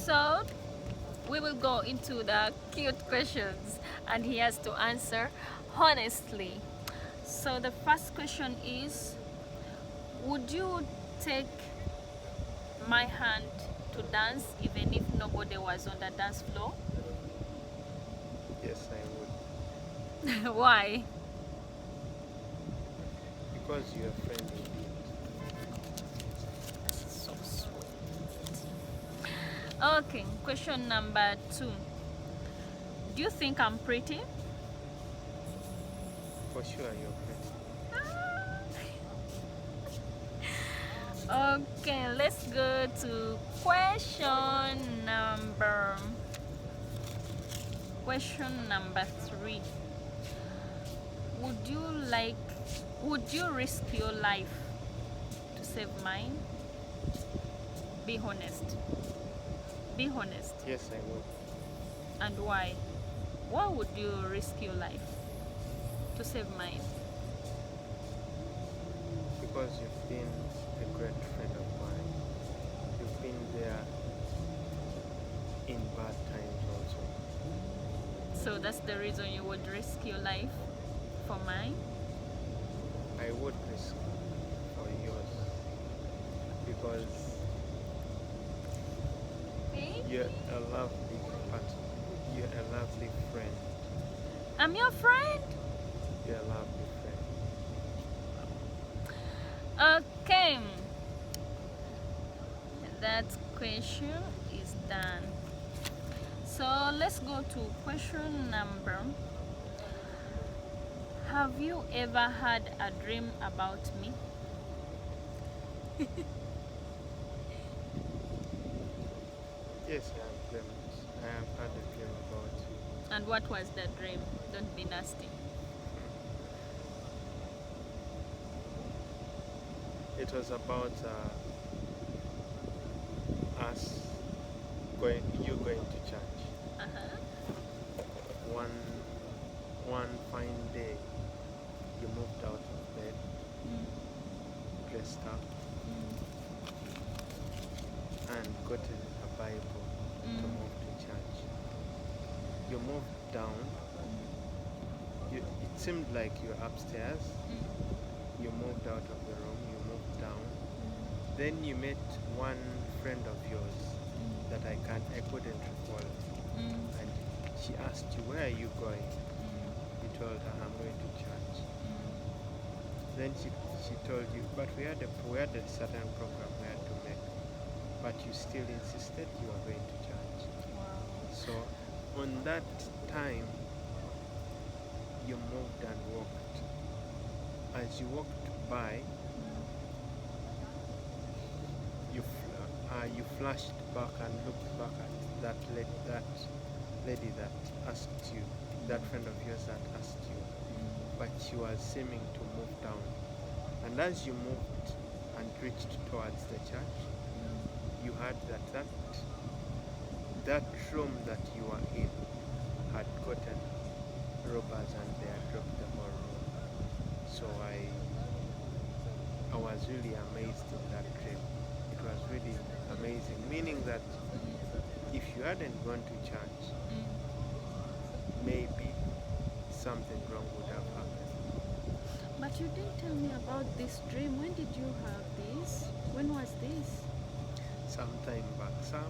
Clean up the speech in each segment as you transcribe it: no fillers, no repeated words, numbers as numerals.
So we will go into the cute questions and he has to answer honestly. So the first question is, would you take my hand to dance even if nobody was on the dance floor? Yes, I would. Why? Because you're a friend indeed. So sweet. Okay, question number 2. Do you think I'm pretty? For sure, you're pretty. Okay, let's go to question number 3. Would you like would you risk your life to save mine? Be honest. Be honest. Yes, I would. And why? Why would you risk your life to save mine? Because you've been a great friend of mine. You've been there in bad times also. So that's the reason you would risk your life for mine? I would risk for yours because you're a lovely partner. You're a lovely friend. I'm your friend? You're a lovely friend. Okay. That question is done. So let's go to question number. Have you ever had a dream about me? Yes, I have had a dream about you. And what was the dream? Don't be nasty. It was about you going to church. One fine day, you moved out of bed, dressed up, and got a Bible to move to church. You moved down. It seemed like you were upstairs. You moved out of the room. You moved down. Then you met one friend of yours that I couldn't recall, and she asked you, "Where are you going?" You told her, "I'm going to church." Then she told you, "But we had a certain program we had to make, but you still insisted you were going to church." Wow. So on that time, you moved and walked. As you walked by, you flashed back and looked back at that lady that asked you, that friend of yours that asked you, but she was seeming to move down. And as you moved and reached towards the church, you heard that room that you were in had gotten robbers and they had dropped the whole room. So I was really amazed in that dream. It was really amazing, meaning that if you hadn't gone to church, maybe something wrong would have happened. But you didn't tell me about this dream. When did you have this? When was this? Some time back,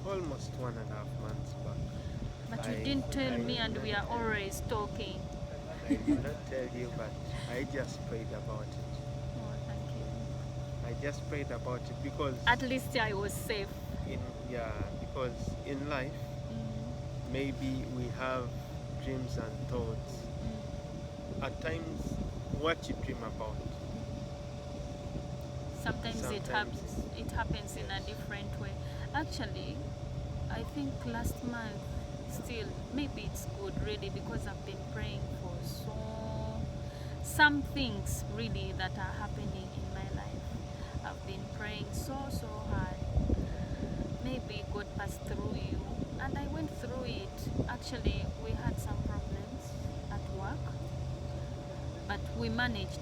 almost 1.5 months back. But you didn't tell me, and we are always talking. I did not tell you, but I just prayed about it. Oh, thank you. I just prayed about it because At least I was safe. because in life maybe we have dreams and thoughts. At times, what you dream about. Sometimes it happens in a different way. Actually, I think last month, still, maybe it's good really, because I've been praying for some things really that are happening in my life. I've been praying so hard. Maybe God passed through you, and I went through it. Actually, we had some problems at work, but we managed.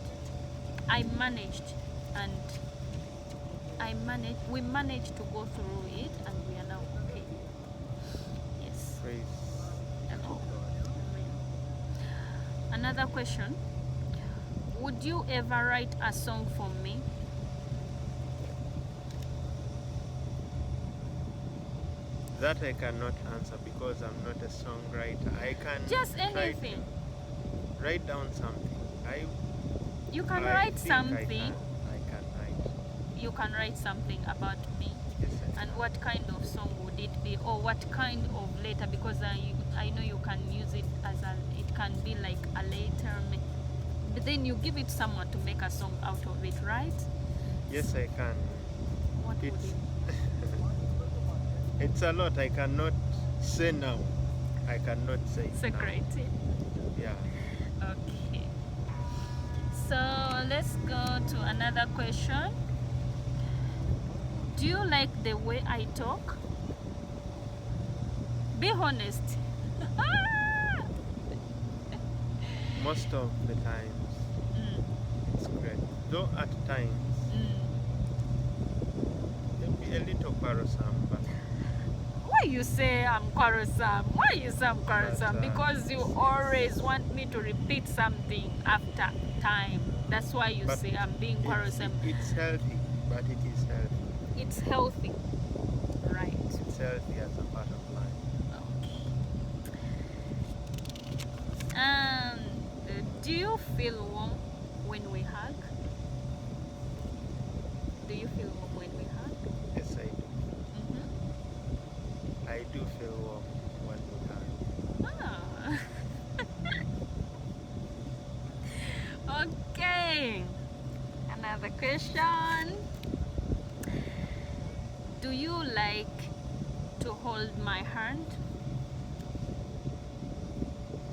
I managed, and we managed to go through it, and we are now okay. Yes. Praise to Hello. God. Another question. Would you ever write a song for me? That I cannot answer because I'm not a songwriter. I can Just try anything. to write down something. You can I write think something. I can write. You can write something about me. Yes, I And can. what kind of song would it be, or what kind of letter? Because I know you can use it as it can be like a letter, but then you give it to someone to make a song out of it, right? Yes, I can. What would It's it? it's a lot. I cannot say now. I cannot say now. Secret. Yeah. Okay. So let's go to another question. Do you like the way I talk? Be honest. Most of the times it's great. Though at times maybe a little quarrelsome, but Why you say I'm quarrelsome? Why you say I'm quarrelsome? Because you always want me to repeat something after time. That's why you but say I'm being quarrelsome. it's healthy, but it is healthy. It's healthy, right? It's healthy as a part of life. Okay. And do you feel warm when we hug? Do you feel warm when we hug? Yes, I do. I do feel warm when we hug. Ah. Okay. Another question. Do you like to hold my hand?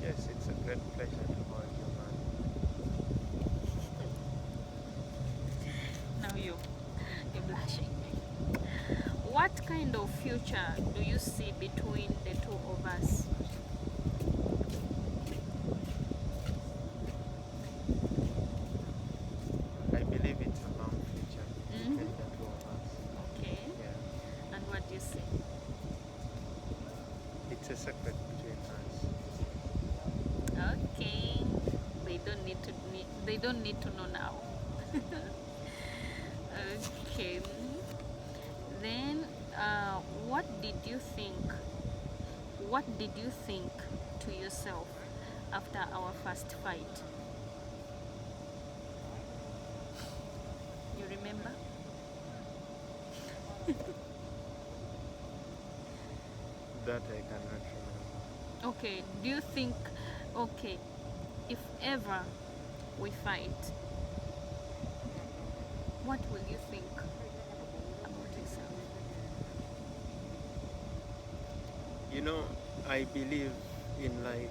Yes, it's a great pleasure to hold your hand. Now you're blushing. What kind of future do you see between the two of us? I believe it's a long future between the two of us. Okay. Yeah. And what do you say? It's a secret between us. Okay. They don't need to know now. Okay. Then what did you think? What did you think to yourself after our first fight? You remember? That I cannot remember. Okay, do you think, okay, if ever we fight, what will you think about yourself? You know, I believe in life.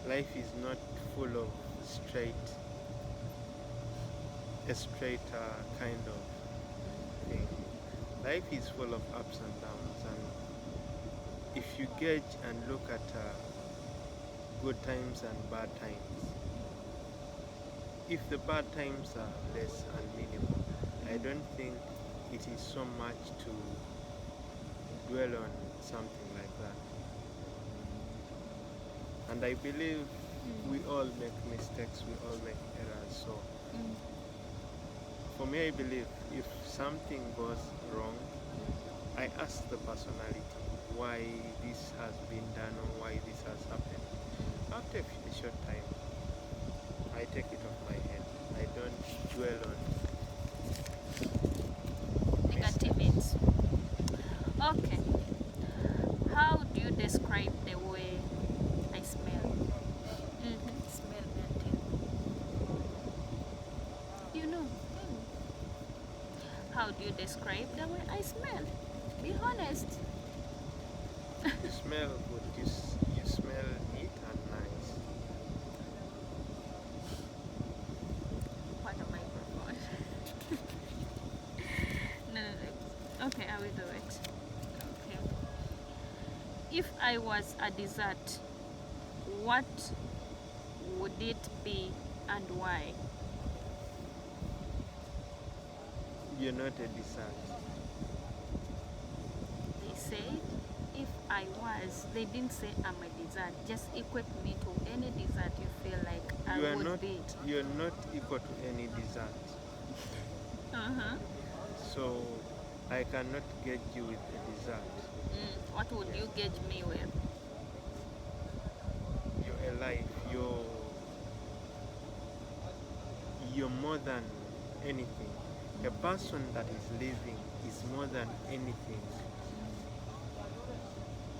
Life is not full of a straight kind of thing. Life is full of ups and downs, and if you gauge and look at good times and bad times, if the bad times are less and minimal, I don't think it is so much to dwell on something like that. And I believe we all make mistakes, we all make errors. So for me, I believe if something goes wrong, I ask the personality why this has been done or why this has happened. After a short time, I take it off my head. I don't dwell on Negative it. Okay. How do you describe the way I smell? Smell melting. You know. How do you describe the way I smell? Be honest. You smell good. You smell neat and nice. What am I for? No. Okay, I will do it. Okay. If I was a dessert, what would it be and why? You're not a dessert. They said if I was, they didn't say I'm a dessert. Just equate me to any dessert you feel like I You are would not. be. You're not equal to any dessert. So I cannot get you with a dessert. What would you gauge me with? You're alive. You're more than anything. A person that is living is more than anything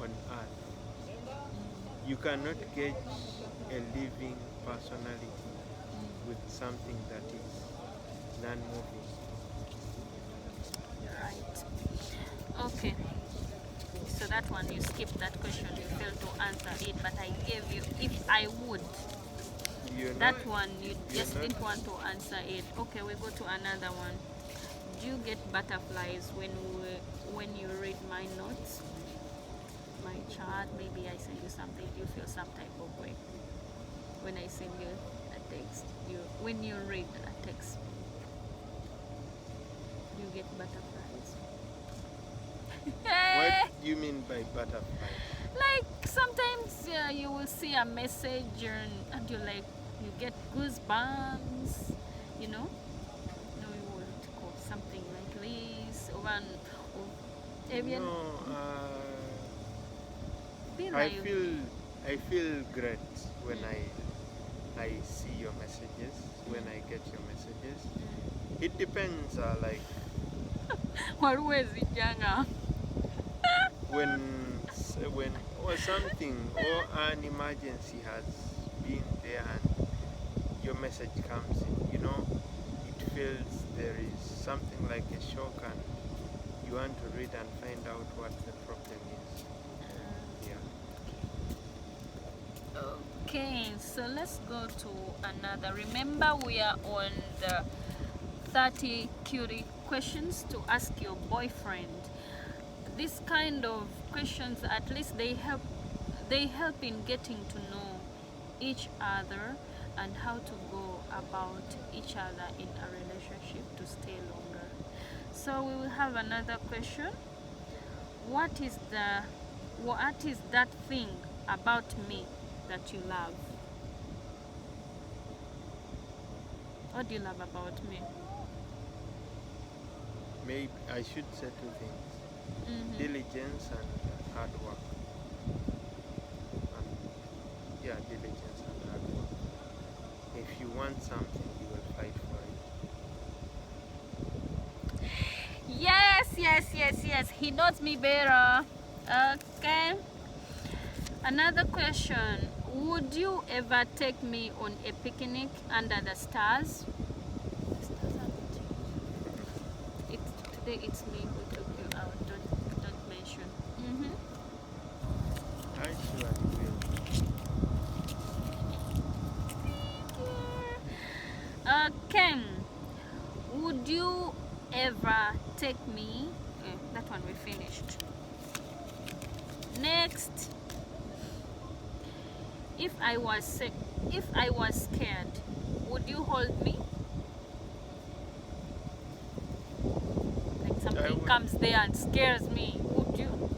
on earth. You cannot gauge a living personality with something that is non-moving. Right. Okay. So that one you skipped that question. You failed to answer it, but I gave you if I would. That one you just didn't want to answer it. Okay, we go to another one. Do you get butterflies when you read my notes, my chat? Maybe I send you something. Do you feel some type of way when I send you a text? When you read a text, do you get butterflies? What do you mean by butterfly? Like sometimes you will see a message and you get goosebumps, you know? No, you would call something like this. No, Be I like, feel great when I see your messages, when I get your messages. It depends, like always Janga. when or something or an emergency has been there and your message comes in, it feels there is something like a shock and you want to read and find out what the problem is. Yeah. Okay, so let's go to another. Remember, we are on the 30 cutie questions to ask your boyfriend. This kind of questions, at least they help in getting to know each other and how to go about each other in a relationship to stay longer. So we will have another question. What is that thing about me that you love? What do you love about me? Maybe I should say two things. Diligence and hard work. Diligence and hard work. If you want something, you will fight for it. Yes. He knows me better. Okay. Another question. Would you ever take me on a picnic under the stars? Today it's me who took you out. Don't mention. I sure will. Okay. Would you ever take me? That one we finished. Next. If I was scared, would you hold me? Like something comes there and scares me, would you?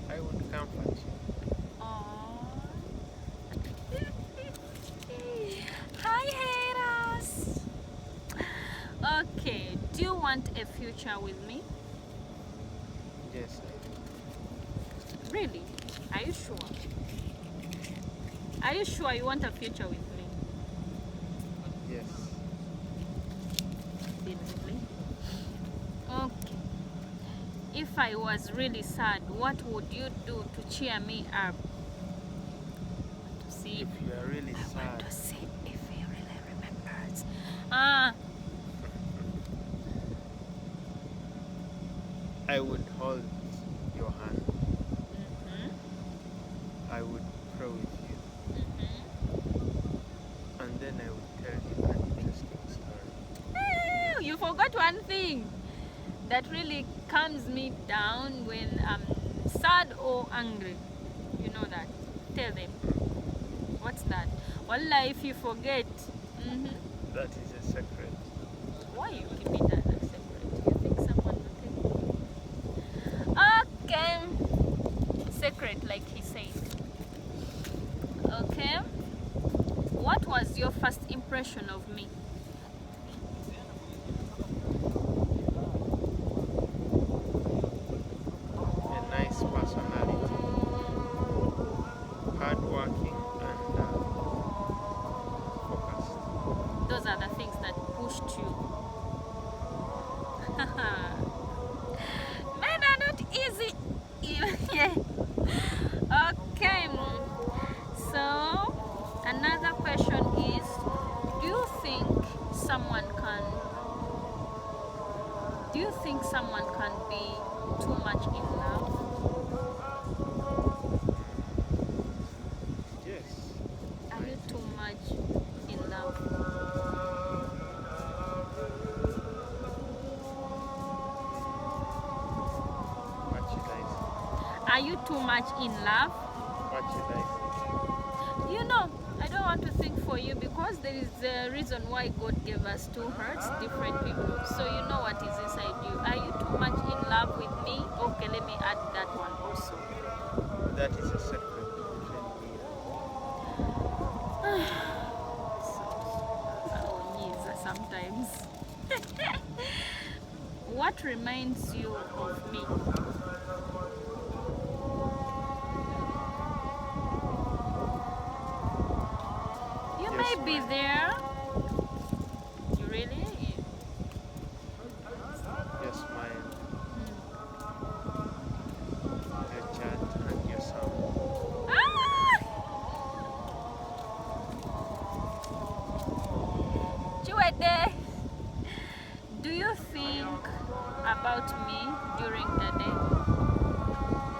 I would comfort you. Aww. Hi haters. Okay, do you want a future with me? Yes, I do. Really? Are you sure? Are you sure you want a future with me? Yes. Definitely. Okay. If I was really sad, what would you do to cheer me up? To see If you are really sad, to see if he really remembers. I would hold your hand. I would pray with you. And then I would tell you an interesting story. You forgot one thing that really calms me down when I'm sad or angry. You know that. Tell them. What's that? Wallah, if you forget. That is a secret. Why you keep it as a secret? You think secret, like he said. Okay. What was your first impression of me? A nice personality, hardworking and focused. Those are the things that pushed you. Men are not easy. Yeah. Okay. So another question is, do you think someone can be too much in love? Yes. Are you too much in love? What should I say? Are you too much in love? What should I You know, I don't want to think for you, because there is a reason why God gave us two hearts, different people. So you know what is inside you. Are you too much in love with me? Okay, let me add that one also. say? That is a secret between me and Oh, yes, sometimes. What reminds you of me? You Yes, may be ma'am. there. You really? your smile, your chat, and your sound. Ah! Chiwede, do you think about me during the day?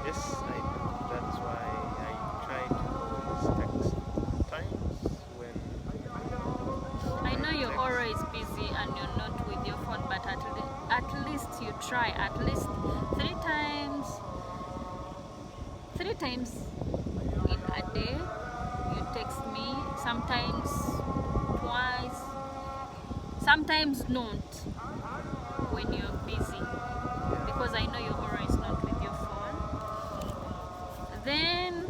Yes, I do. That's why I try to always text times when I know you're text. always busy and you're not with your phone, but at least you try. At least three times in a day you text me. Sometimes twice, sometimes not when you're busy, because I know you're always not with your phone. Then,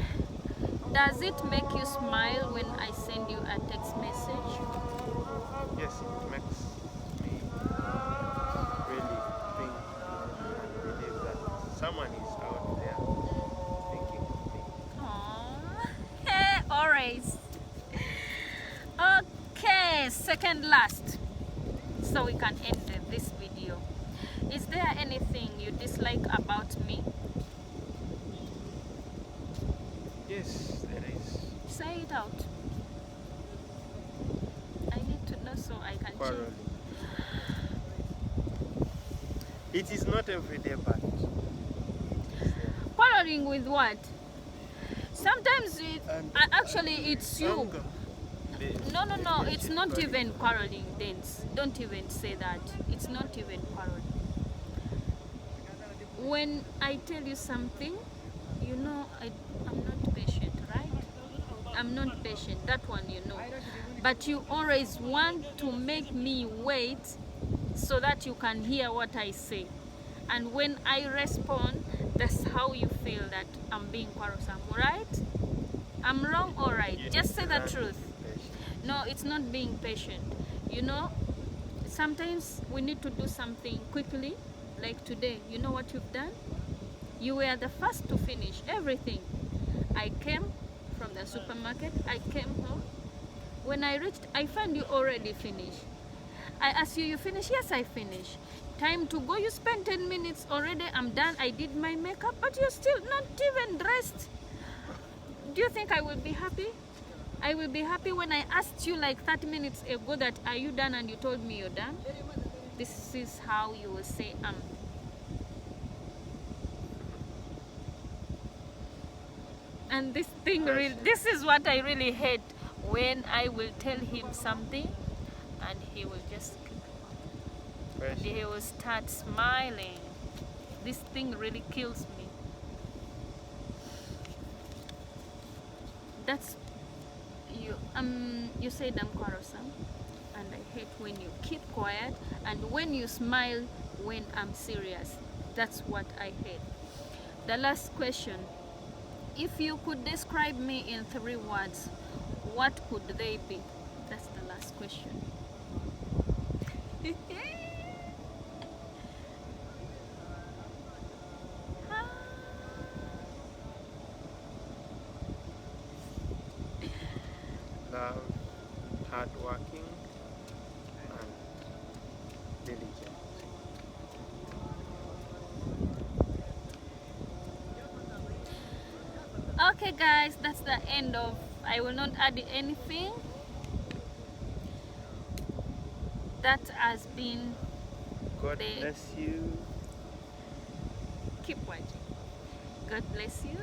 does it make you smile when I send you a text message? Yes, it makes me really think and believe that someone is out there thinking of me. Aww. Always. Okay, second last, so we can end this video. Is there anything you dislike about me? Yes, there is. Say it out. I need to know so I can change. Quarreling. It is not every day, but it is there. Quarreling with what? Sometimes And actually it's you. anger. No, it's not even quarreling, Dance. Don't even say that. It's not even quarreling. When I tell you something, you know I'm not patient, right? I'm not patient, that one you know. But you always want to make me wait so that you can hear what I say. And when I respond, that's how you feel that I'm being quarrelsome, right? I'm wrong, alright? You Just need say to the learn to truth. be patient. No, it's not being patient. You know, sometimes we need to do something quickly, like today. You know what you've done? You were the first to finish everything. I came from the supermarket, I came home. When I reached, I found you already finished. I asked you, you finished? Yes, I finished. Time to go, you spent 10 minutes already, I'm done, I did my makeup, but you're still not even dressed. Do you think I will be happy? I will be happy when I asked you like 30 minutes ago that are you done, and you told me you're done. This is how you will say and this thing really, this is what I really hate, when I will tell him something and he will just and he will start smiling. This thing really kills me. That's you. You said I'm quarrelsome, and I hate when you keep quiet and when you smile when I'm serious. That's what I hate. The last question: If you could describe me in 3 words, what could they be? That's the last question. Love, hardworking, and diligent. Okay guys, that's the end of, I will not add anything. That has been God the, bless you. keep watching. God bless you.